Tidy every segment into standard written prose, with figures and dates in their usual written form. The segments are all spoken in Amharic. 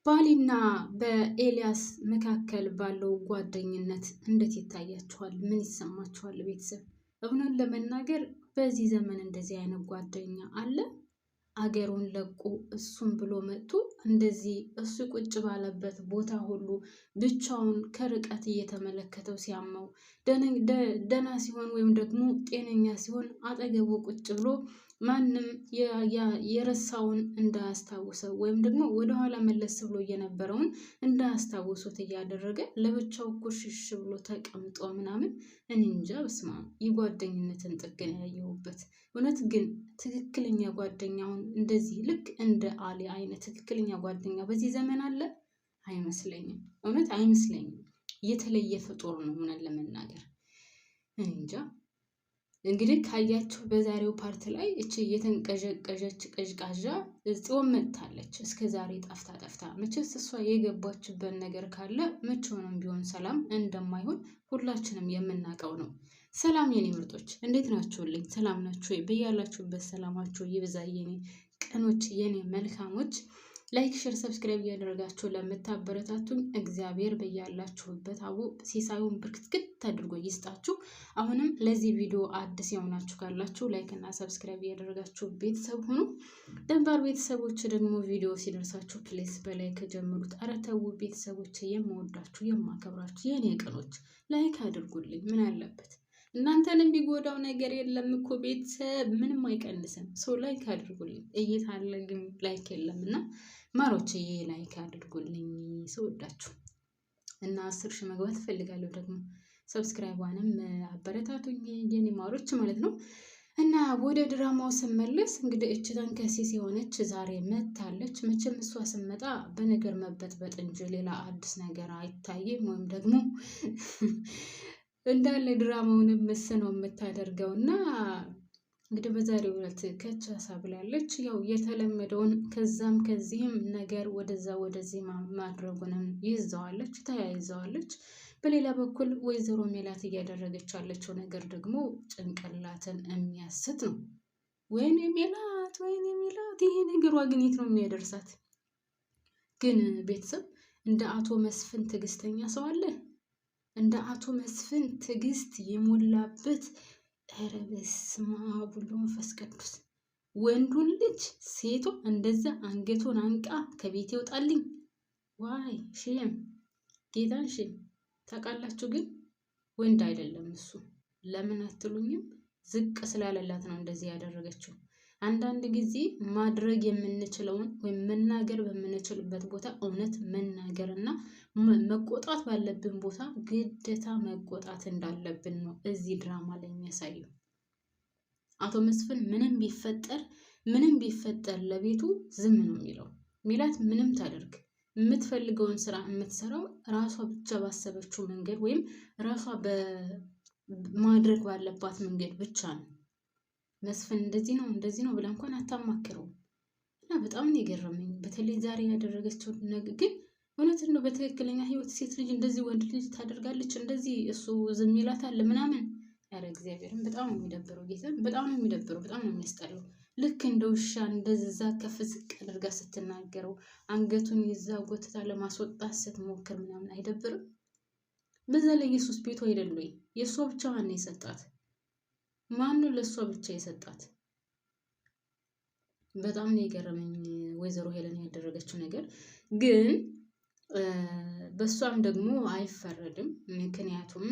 ባሊና በኤልያስ መካከል ባለው ጓደኝነት እንዴት ይታያችኋል? ምን ይሰማችኋል? ቤተሰብ እውነት ለመናገር በዚህ ዘመን እንደዚህ አይነት ጓደኛ አለ? አገሩን ለቆ እሱን ብሎ መጥቶ እንደዚህ እሱ ቁጭ ባለበት ቦታ ሁሉ ብቻውን ከርቀት እየተመለከተው ሲያመው ደህና ሲሆን ወይም ደግሞ ጤነኛ ሲሆን አጠገቡ ቁጭ ብሎ ማንም የረሳውን እንዳያስታውሰው ወይም ደግሞ ወደኋላ መለስ ብሎ የነበረውን እንዳያስታውሱት እያደረገ ለብቻው ኩሽሽ ብሎ ተቀምጦ ምናምን እኔ እንጃ። በስመ አብ የጓደኝነትን ጥግን ያየሁበት። እውነት ግን ትክክለኛ ጓደኛውን እንደዚህ ልክ እንደ አሊ አይነት ትክክለኛ ጓደኛ በዚህ ዘመን አለ? አይመስለኝም። እውነት አይመስለኝም። የተለየ ፍጡር ነው እውነት ለመናገር እኔ እንጃ። እንግዲህ ካያችሁ በዛሬው ፓርት ላይ እቺ የተንቀዠቀዠች ቀዥቃዣ ጽዮን መጥታለች። እስከ ዛሬ ጠፍታ መቼስ እሷ የገባችበት ነገር ካለ መቼውንም ቢሆን ሰላም እንደማይሆን ሁላችንም የምናውቀው ነው። ሰላም የኔ ምርጦች እንዴት ናችሁልኝ? ሰላም ናችሁ ወይ? በያላችሁበት ሰላማችሁ ይብዛ የኔ ቀኖች፣ የኔ መልካሞች። ላይክ፣ ሼር፣ ሰብስክራይብ እያደረጋችሁ ለምታበረታቱኝ እግዚአብሔር በያላችሁበት አቡ ሲሳዩን ብርክትክት አድርጎ ይስጣችሁ። አሁንም ለዚህ ቪዲዮ አዲስ የሆናችሁ ካላችሁ ላይክ እና ሰብስክራይብ እያደረጋችሁ ቤተሰብ ሁኑ። ነባር ቤተሰቦች ደግሞ ቪዲዮ ሲደርሳችሁ ፕሌስ በላይክ ጀምሩት። ኧረ ተው ቤተሰቦች፣ የምወዳችሁ የማከብራችሁ የኔ ቀኖች ላይክ አድርጉልኝ። ምን አለበት? እናንተን የሚጎዳው ነገር የለም እኮ ቤተሰብ፣ ምንም አይቀንስም። ሰው ላይክ አድርጉልኝ። እይታ አለ ግን ላይክ የለም እና ማሮችዬ ላይክ አድርጉልኝ። ስወዳችሁ እና 10 ሺህ መግባት እፈልጋለሁ። ደግሞ ሰብስክራይቧንም አበረታቱኝ የኔ ማሮች ማለት ነው። እና ወደ ድራማው ስመለስ እንግዲህ እች ተንከሲስ የሆነች ዛሬ መታለች። መቼም እሷ ስመጣ በነገር መበጥበጥ እንጂ ሌላ አዲስ ነገር አይታይም። ወይም ደግሞ እንዳለ ድራማውንም ምስ ነው የምታደርገው። እና እንግዲህ በዛሬው ዕለት ከቻሳ ብላለች። ያው የተለመደውን ከዛም ከዚህም ነገር ወደዛ ወደዚህ ማድረጉንም ይዘዋለች፣ ተያይዘዋለች። በሌላ በኩል ወይዘሮ ሜላት እያደረገች ያለችው ነገር ደግሞ ጭንቅላትን የሚያስት ነው። ወይኔ ሜላት፣ ወይኔ ሜላት፣ ይሄ ነገሯ ግን የት ነው የሚያደርሳት? ግን ቤተሰብ እንደ አቶ መስፍን ትዕግስተኛ ሰው አለ? እንደ አቶ መስፍን ትዕግስት የሞላበት? ኧረ በስመ አብ ወወልድ ወመንፈስ ቅዱስ። ወንዱን ልጅ ሴቷ እንደዛ አንገቱን አንቃ ከቤት ይወጣልኝ። ዋይ ሼም፣ ጌታን ሼም። ታውቃላችሁ ግን ወንድ አይደለም እሱ። ለምን አትሉኝም? ዝቅ ስላለላት ነው እንደዚህ ያደረገችው። አንዳንድ ጊዜ ማድረግ የምንችለውን ወይም መናገር በምንችልበት ቦታ እውነት መናገር እና መቆጣት ባለብን ቦታ ግዴታ መቆጣት እንዳለብን ነው እዚህ ድራማ ላይ የሚያሳየው። አቶ መስፍን ምንም ቢፈጠር ለቤቱ ዝም ነው የሚለው። ሜላት ምንም ታደርግ የምትፈልገውን ስራ የምትሰራው ራሷ ብቻ ባሰበችው መንገድ ወይም ራሷ በማድረግ ባለባት መንገድ ብቻ ነው። መስፍን እንደዚህ ነው ብላ እንኳን አታማክረውም። እና በጣም ነው የገረመኝ በተለይ ዛሬ ያደረገችው ነገር። ግን እውነትን ነው በትክክለኛ ህይወት ሴት ልጅ እንደዚህ ወንድ ልጅ ታደርጋለች? እንደዚህ እሱ ዝም ይላታል ምናምን? ያረ እግዚአብሔርን በጣም ነው የሚደብረው። ጌታን በጣም ነው የሚደብረው። በጣም ነው የሚያስጠላው። ልክ እንደ ውሻ እንደዛ ከፍ ዝቅ አድርጋ ስትናገረው አንገቱን ይዛ ጎትታ ለማስወጣት ስትሞክር ምናምን አይደብርም? በዛ ላይ ኢየሱስ ቤቱ አይደል ወይ? የእሷ ብቻ ማን የሰጣት? ማነው ለእሷ ብቻ የሰጣት? በጣም ነው የገረመኝ ወይዘሮ ሄለን ያደረገችው ነገር። ግን በሷም ደግሞ አይፈረድም። ምክንያቱም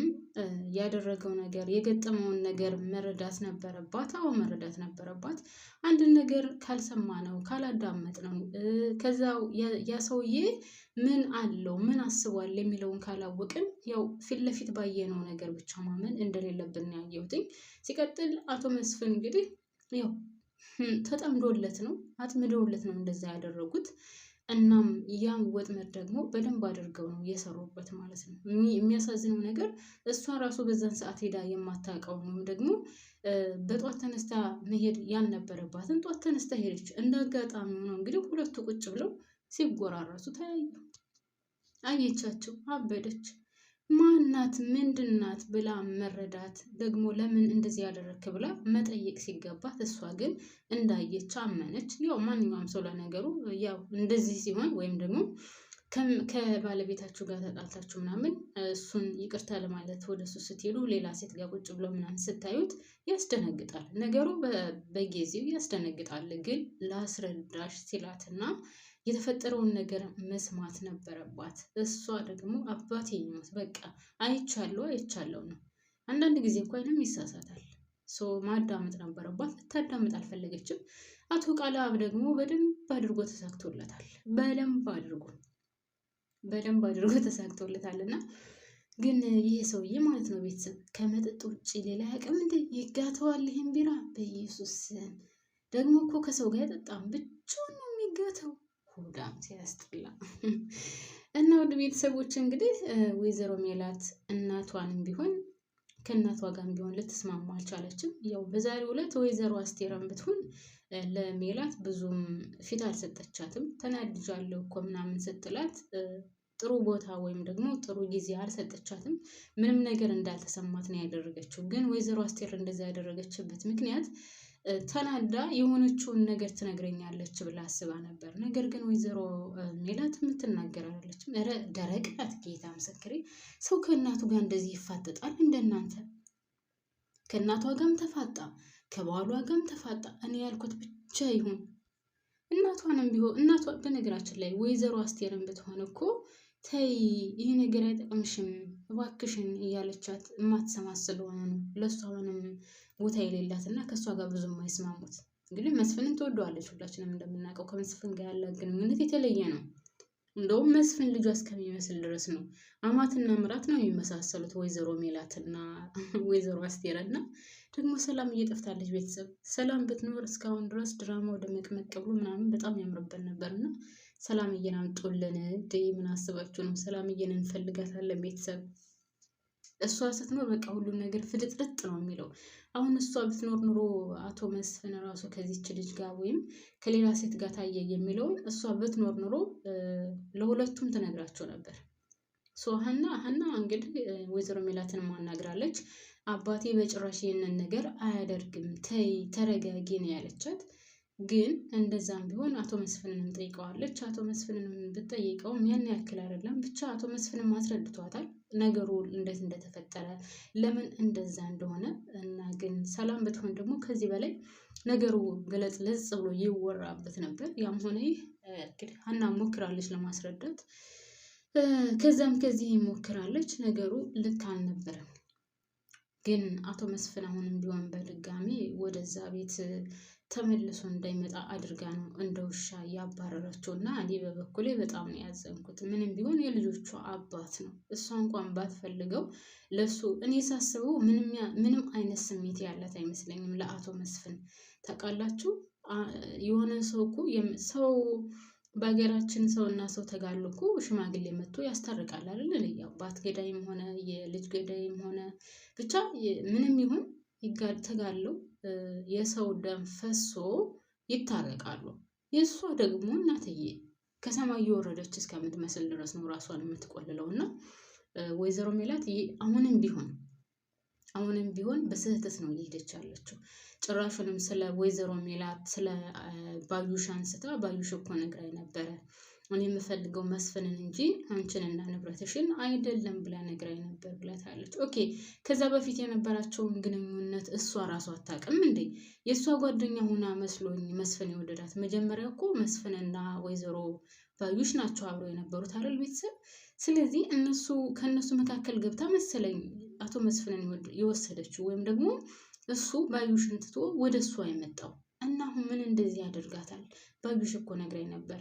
ያደረገው ነገር የገጠመውን ነገር መረዳት ነበረባት። አዎ መረዳት ነበረባት። አንድን ነገር ካልሰማነው ካላዳመጥነው ከዛው ያ ሰውዬ ምን አለው ምን አስቧል የሚለውን ካላወቅን ያው ፊት ለፊት ባየነው ነገር ብቻ ማመን እንደሌለብን ያየሁትኝ። ሲቀጥል አቶ መስፍን እንግዲህ ያው ተጠምዶለት ነው አጥምደውለት ነው እንደዛ ያደረጉት። እናም ያን ወጥመድ ደግሞ በደንብ አድርገው ነው የሰሩበት ማለት ነው። የሚያሳዝነው ነገር እሷ ራሱ በዛን ሰዓት ሄዳ የማታውቀው ነው ደግሞ በጧት ተነስታ መሄድ ያልነበረባትን ጧት ተነስታ ሄደች። እንደ አጋጣሚ ነው እንግዲህ ሁለቱ ቁጭ ብለው ሲጎራረሱ ተያዩ። አየቻቸው፣ አበደች። ማናት ምንድናት ብላ መረዳት ደግሞ ለምን እንደዚህ ያደረክ ብላ መጠየቅ ሲገባት እሷ ግን እንዳየች አመነች። ያው ማንኛውም ሰው ለነገሩ ያው እንደዚህ ሲሆን ወይም ደግሞ ከባለቤታችሁ ጋር ተጣልታችሁ ምናምን እሱን ይቅርታ ለማለት ወደ እሱ ስትሄዱ ሌላ ሴት ጋር ቁጭ ብሎ ምናምን ስታዩት ያስደነግጣል። ነገሩ በጊዜው ያስደነግጣል። ግን ላስረዳሽ ሲላትና የተፈጠረውን ነገር መስማት ነበረባት። እሷ ደግሞ አባቴ ይሞት በቃ አይቻለሁ ነው። አንዳንድ ጊዜ እኮ አይንም ይሳሳታል። ማዳመጥ ነበረባት። ልታዳምጥ አልፈለገችም። አቶ ቃላብ ደግሞ በደንብ አድርጎ ተሳክቶለታል። በደንብ አድርጎ ተሳክቶለታል። እና ግን ይሄ ሰውዬ ማለት ነው ቤተሰብ ከመጠጥ ውጭ ሌላ ያቅም እንደ ይጋተዋል። ይሄን ቢራ በኢየሱስ ደግሞ እኮ ከሰው ጋር አይጠጣም፣ ብቻውን ነው የሚጋተው። ሁዳም ሲያስጠላ። እና ወደ ቤተሰቦች እንግዲህ ወይዘሮ ሜላት እናቷንም ቢሆን ከእናቷ ጋርም ቢሆን ልትስማማ አልቻለችም። ያው በዛሬው ዕለት ወይዘሮ አስቴርም ብትሆን ለሜላት ብዙም ፊት አልሰጠቻትም። ተናድጃለሁ እኮ ምናምን ስትላት ጥሩ ቦታ ወይም ደግሞ ጥሩ ጊዜ አልሰጠቻትም። ምንም ነገር እንዳልተሰማት ነው ያደረገችው። ግን ወይዘሮ አስቴር እንደዛ ያደረገችበት ምክንያት ተናዳ የሆነችውን ነገር ትነግረኛለች ብላ አስባ ነበር። ነገር ግን ወይዘሮ ሜላት የምትናገር አይደለችም። ኧረ ደረቅ ናት። ጌታ ምስክሬ፣ ሰው ከእናቱ ጋር እንደዚህ ይፋጠጣል? እንደናንተ ከእናቷ ጋርም ተፋጣ፣ ከባሏ ጋርም ተፋጣ። እኔ ያልኩት ብቻ ይሁን። እናቷንም ቢሆን እናቷ በነገራችን ላይ ወይዘሮ አስቴርን ብትሆን እኮ ተይ ይህ ነገር አይጠቅምሽም እባክሽን እያለቻት የማትሰማ ስለሆነ ነው ለእሷ ምንም ቦታ የሌላት እና ከእሷ ጋር ብዙም አይስማሙት። እንግዲህ መስፍንን ትወደዋለች። ሁላችንም እንደምናውቀው ከመስፍን ጋር ያለ ግንኙነት የተለየ ነው። እንደውም መስፍን ልጇ እስከሚመስል ድረስ ነው። አማትና ምራት ነው የሚመሳሰሉት ወይዘሮ ሜላትና ወይዘሮ አስቴር። እና ደግሞ ሰላም እየጠፍታለች። ቤተሰብ ሰላም ብትኖር እስካሁን ድረስ ድራማ ወደ መቅመቅ ብሎ ምናምን በጣም ያምርበት ነበር። እና ሰላምዬን አምጡልን። ምን አስባችሁ ነው? ሰላምዬን እንፈልጋታለን ቤተሰብ። እሷ ስትኖር በቃ ሁሉም ነገር ፍጥጥጥ ነው የሚለው። አሁን እሷ ብትኖር ኑሮ አቶ መስፍን ራሱ ከዚች ልጅ ጋር ወይም ከሌላ ሴት ጋር ታየ የሚለውን እሷ ብትኖር ኑሮ ለሁለቱም ትነግራቸው ነበር። ሀና እንግዲህ ወይዘሮ ሜላትን ማናግራለች። አባቴ በጭራሽ ይህንን ነገር አያደርግም፣ ተይ ተረጋጊ ነው ያለቻት። ግን እንደዛም ቢሆን አቶ መስፍንንም ጠይቀዋለች። አቶ መስፍንንም ብትጠይቀውም ያን ያክል አይደለም። ብቻ አቶ መስፍንም አስረድቷታል ነገሩ እንዴት እንደተፈጠረ፣ ለምን እንደዛ እንደሆነ እና ግን ሰላም ብትሆን ደግሞ ከዚህ በላይ ነገሩ ገለጽ ለጽ ብሎ ይወራበት ነበር። ያም ሆነ ይህ እንግዲህ ሀና ሞክራለች ለማስረዳት፣ ከዛም ከዚህ ሞክራለች። ነገሩ ልክ አልነበረም። ግን አቶ መስፍን አሁንም ቢሆን በድጋሚ ወደዛ ቤት ተመልሶ እንዳይመጣ አድርጋ ነው እንደ ውሻ ያባረረችው። እና እኔ በበኩሌ በጣም ነው ያዘንኩት። ምንም ቢሆን የልጆቿ አባት ነው። እሷ እንኳን ባትፈልገው ለሱ እኔ ሳስበው ምንም አይነት ስሜት ያላት አይመስለኝም ለአቶ መስፍን። ታውቃላችሁ የሆነ ሰው እኮ ሰው በሀገራችን ሰውና ሰው ተጋሉ እኮ ሽማግሌ መጥቶ ያስታርቃል አይደል? የአባት ገዳይም ሆነ የልጅ ገዳይም ሆነ ብቻ ምንም ይሁን ተጋለው የሰው ደም ፈሶ ይታረቃሉ። የእሷ ደግሞ እናትዬ ከሰማይ የወረደች እስከምትመስል ድረስ ነው ራሷን የምትቆልለው። እና ወይዘሮ ሜላት አሁንም ቢሆን በስህተት ነው እየሄደች ያለችው። ጭራሹንም ስለ ወይዘሮ ሜላት ስለ ባዩሽ አንስታ ባዩሽ እኮ ነግራኝ ነበረ እኔ የምፈልገው መስፍንን እንጂ አንቺንና ንብረትሽን አይደለም ብላ ነግራኝ ነበር ብላታለች። ኦኬ ከዛ በፊት የነበራቸውን ግንኙነት እሷ ራሷ አታውቅም እንዴ? የእሷ ጓደኛ ሆና መስሎኝ መስፍን የወደዳት። መጀመሪያ እኮ መስፍንና ወይዘሮ ባዩሽ ናቸው አብረው የነበሩት አይደል ቤተሰብ። ስለዚህ ከእነሱ መካከል ገብታ መሰለኝ አቶ መስፍንን የወሰደችው ወይም ደግሞ እሱ ባዩሽን ትቶ ወደ እሷ የመጣው። እና አሁን ምን እንደዚህ ያደርጋታል? ባዩሽ እኮ ነግራኝ ነበረ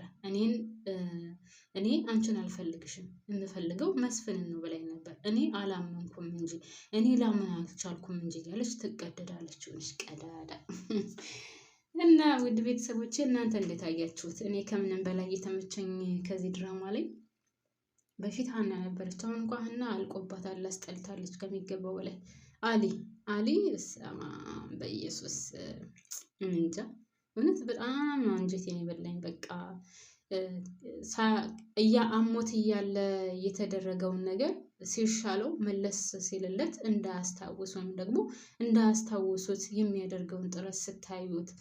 እኔ አንቺን አልፈልግሽም የምፈልገው መስፍንን ነው ብላኝ ነበር። እኔ አላመንኩም እንጂ እኔ ላምን አልቻልኩም እንጂ እያለች ትቀደዳለች። ሆነች ቀዳዳ። እና ውድ ቤተሰቦቼ እናንተ እንዴት አያችሁት? እኔ ከምንም በላይ የተመቸኝ ከዚህ ድራማ ላይ በፊት ሀና ነበረች። አሁን እንኳን ሀና አልቆባታል፣ አስጠልታለች ከሚገባው በላይ። አሊ በኢየሱስ እንጃ እውነት በጣም አንጀቴን የበላኝ። በቃ አሞት እያለ የተደረገውን ነገር ሲሻለው መለስ ሲልለት እንዳያስታውስ ወይም ደግሞ እንዳያስታውሱት የሚያደርገውን ጥረት ስታዩት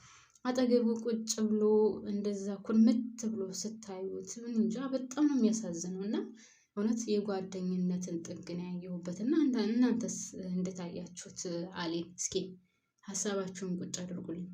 አጠገቡ ቁጭ ብሎ እንደዛ ኩርምት ብሎ ስታዩት ምን እንጃ በጣም ነው የሚያሳዝነው። እና እውነት የጓደኝነትን ጥግ ነው ያየሁበት። እና እናንተስ እንደታያችሁት አሌን እስኪ ሀሳባችሁን ቁጭ አድርጉልኝ።